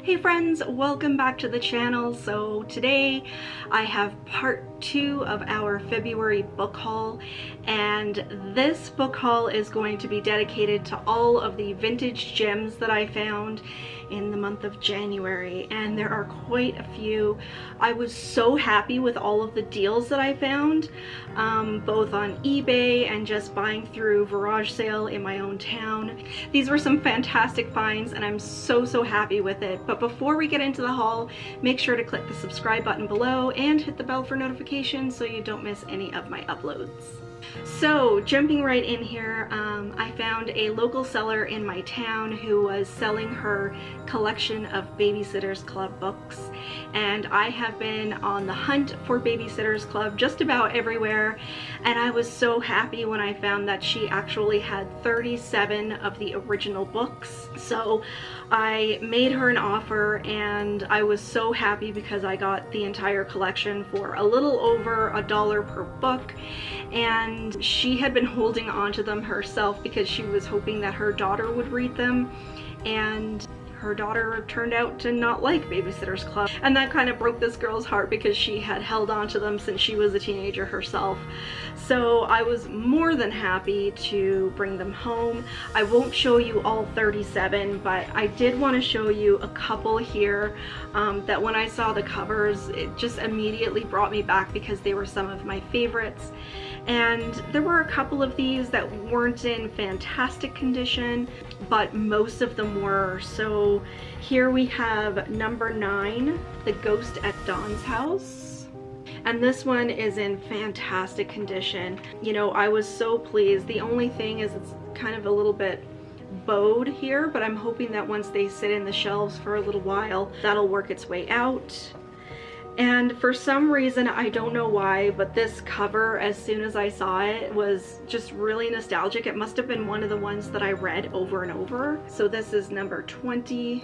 Hey friends, welcome back to the channel. So today I have part 2 of our February book haul, and this book haul is going to be dedicated to all of the vintage gems that I found in the month of January, and there are quite a few. I was so happy with all of the deals that I found, both on eBay and just buying through garage sale in my own town. These were some fantastic finds and I'm so happy with it. But before we get into the haul, make sure to click the subscribe button below and hit the bell for notifications so you don't miss any of my uploads. So jumping right in here, I found a local seller in my town who was selling her collection of Babysitters Club books, and I have been on the hunt for Babysitters Club just about everywhere, and I was so happy when I found that she actually had 37 of the original books. So I made her an offer and I was so happy because I got the entire collection for a little over $1 per book, and she had been holding on to them herself because she was hoping that her daughter would read them, and her daughter turned out to not like Babysitters Club, and that kind of broke this girl's heart because she had held on to them since she was a teenager herself. So I was more than happy to bring them home. I won't show you all 37, but I did want to show you a couple here that when I saw the covers, it just immediately brought me back because they were some of my favorites. And there were a couple of these that weren't in fantastic condition, but most of them were. So here we have number 9, The Ghost at Dawn's House. And this one is in fantastic condition. You know, I was so pleased. The only thing is it's kind of a little bit bowed here, but I'm hoping that once they sit in the shelves for a little while, that'll work its way out. And for some reason, I don't know why, but this cover, as soon as I saw it, was just really nostalgic. It must have been one of the ones that I read over and over. So this is number 20,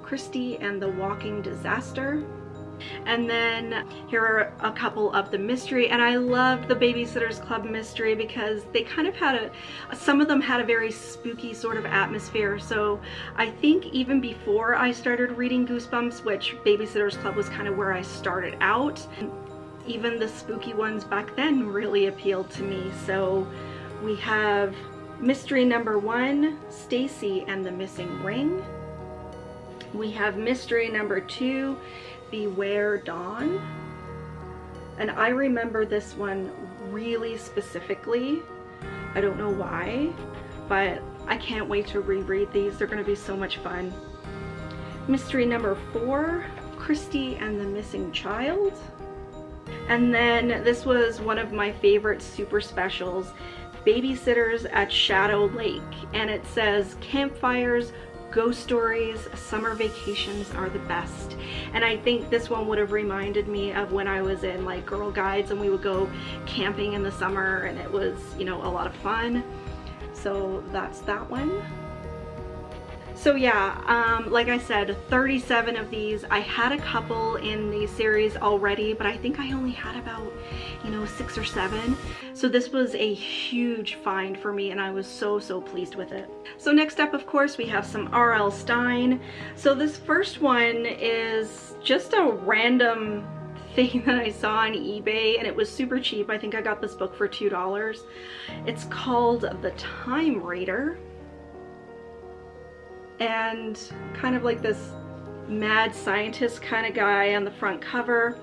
Christy and the Walking Disaster. And then here are a couple of the mystery, and I loved the Babysitters Club mystery because they kind of had some of them had a very spooky sort of atmosphere. So I think even before I started reading Goosebumps, which Babysitters Club was kind of where I started out, even the spooky ones back then really appealed to me. So we have mystery number 1, Stacy and the Missing Ring. We have mystery number 2, Beware Dawn. And I remember this one really specifically. I don't know why, but I can't wait to reread these. They're going to be so much fun. Mystery number 4, Christy and the Missing Child. And then this was one of my favorite super specials, Babysitters at Shadow Lake. And it says, campfires, ghost stories, summer vacations are the best. And I think this one would have reminded me of when I was in like Girl Guides and we would go camping in the summer, and it was, you know, a lot of fun. So that's that one. So yeah, like I said, 37 of these. I had a couple in the series already, but I think I only had about, you know, 6 or 7. So this was a huge find for me, and I was so pleased with it. So next up, of course, we have some L Stine. So this first one is just a random thing that I saw on eBay, and it was super cheap. I think I got this book for $2. It's called The Time Raider, and kind of like this mad scientist kind of guy on the front cover.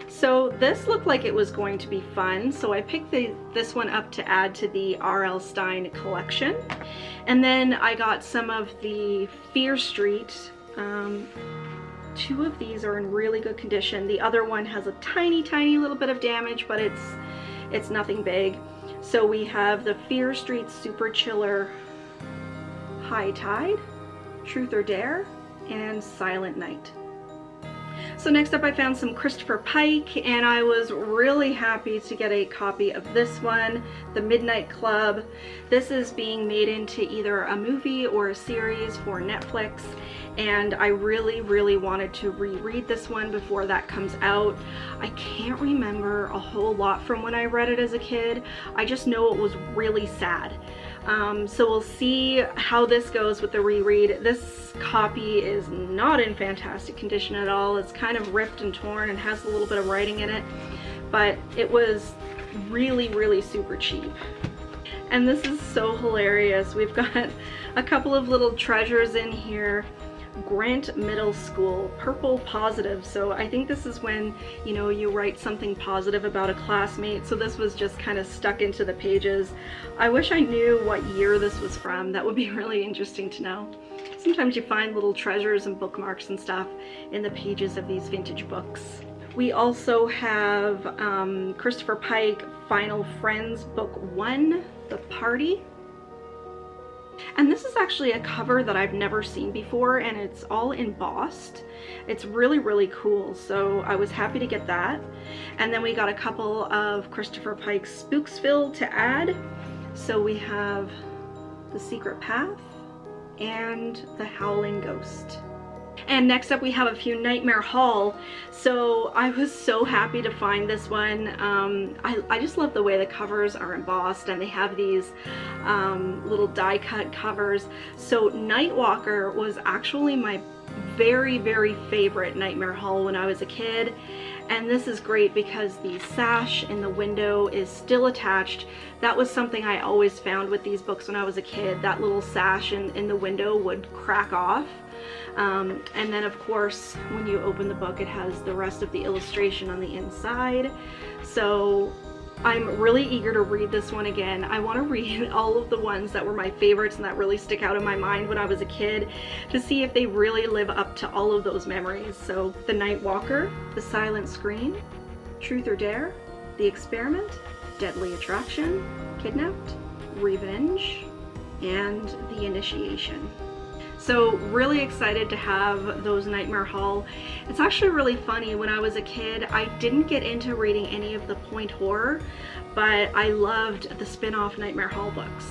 So this looked like it was going to be fun, so I picked this one up to add to the L Stine collection. And then I got some of the Fear Street. 2 of these are in really good condition. The other one has a tiny little bit of damage, but it's nothing big. So we have the Fear Street Super Chiller High Tide, Truth or Dare, and Silent Night. So next up I found some Christopher Pike, and I was really happy to get a copy of this one, The Midnight Club. This is being made into either a movie or a series for Netflix, and I really wanted to reread this one before that comes out. I can't remember a whole lot from when I read it as a kid. I just know it was really sad. So we'll see how this goes with the reread. This copy is not in fantastic condition at all. It's kind of ripped and torn and has a little bit of writing in it, but it was really, really super cheap. And this is so hilarious. We've got a couple of little treasures in here. Grant Middle School, purple positive. So I think this is when, you know, you write something positive about a classmate. So this was just kind of stuck into the pages. I wish I knew what year this was from. That would be really interesting to know. Sometimes you find little treasures and bookmarks and stuff in the pages of these vintage books. We also have Christopher Pike, Final Friends, Book 1, The Party. And this is actually a cover that I've never seen before, and it's all embossed. It's really, really cool, so I was happy to get that. And then we got a couple of Christopher Pike's Spooksville to add. So we have The Secret Path and The Howling Ghost. And next up we have a few Nightmare Hall. So I was so happy to find this one. I just love the way the covers are embossed, and they have these little die cut covers. So Nightwalker was actually my very, very favorite Nightmare Hall when I was a kid. And this is great because the sash in the window is still attached. That was something I always found with these books when I was a kid. That little sash in the window would crack off. And then of course, when you open the book, it has the rest of the illustration on the inside. So I'm really eager to read this one again. I want to read all of the ones that were my favorites and that really stick out in my mind when I was a kid, to see if they really live up to all of those memories. So The Nightwalker, The Silent Scream, Truth or Dare, The Experiment, Deadly Attraction, Kidnapped, Revenge, and The Initiation. So really excited to have those Nightmare Hall. It's actually really funny, when I was a kid, I didn't get into reading any of the point horror, but I loved the spin-off Nightmare Hall books.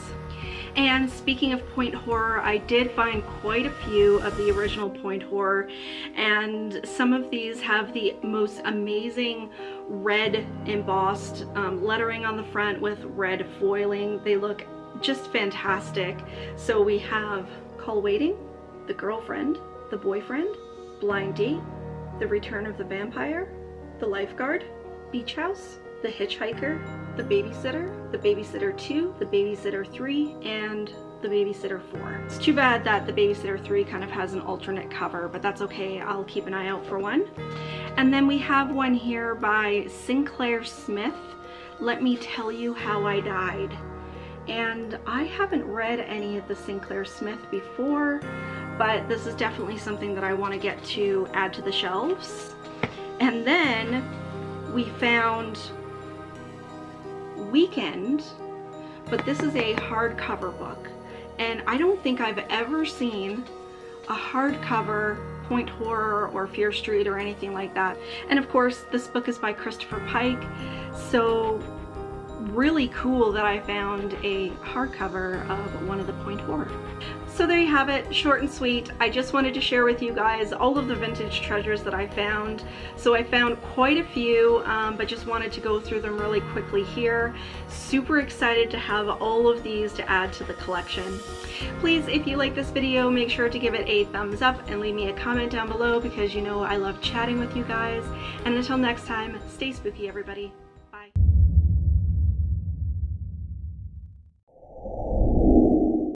And speaking of point horror, I did find quite a few of the original point horror, and some of these have the most amazing red embossed lettering on the front with red foiling. They look just fantastic. So we have Call Waiting, The Girlfriend, The Boyfriend, Blind Date, The Return of the Vampire, The Lifeguard, Beach House, The Hitchhiker, The Babysitter 2, The Babysitter 3, and The Babysitter 4. It's too bad that The Babysitter 3 kind of has an alternate cover, but that's okay. I'll keep an eye out for one. And then we have one here by Sinclair Smith, Let Me Tell You How I Died. And I haven't read any of the Sinclair Smith before, but this is definitely something that I want to get to add to the shelves. And then we found Weekend, but this is a hardcover book. And I don't think I've ever seen a hardcover point horror or Fear Street or anything like that. And of course, this book is by Christopher Pike, so really cool that I found a hardcover of one of the point horror. So there you have it, short and sweet. I just wanted to share with you guys all of the vintage treasures that I found. So I found quite a few, but just wanted to go through them really quickly here. Super excited to have all of these to add to the collection. Please, if you like this video, make sure to give it a thumbs up and leave me a comment down below, because you know I love chatting with you guys. And until next time, stay spooky, everybody.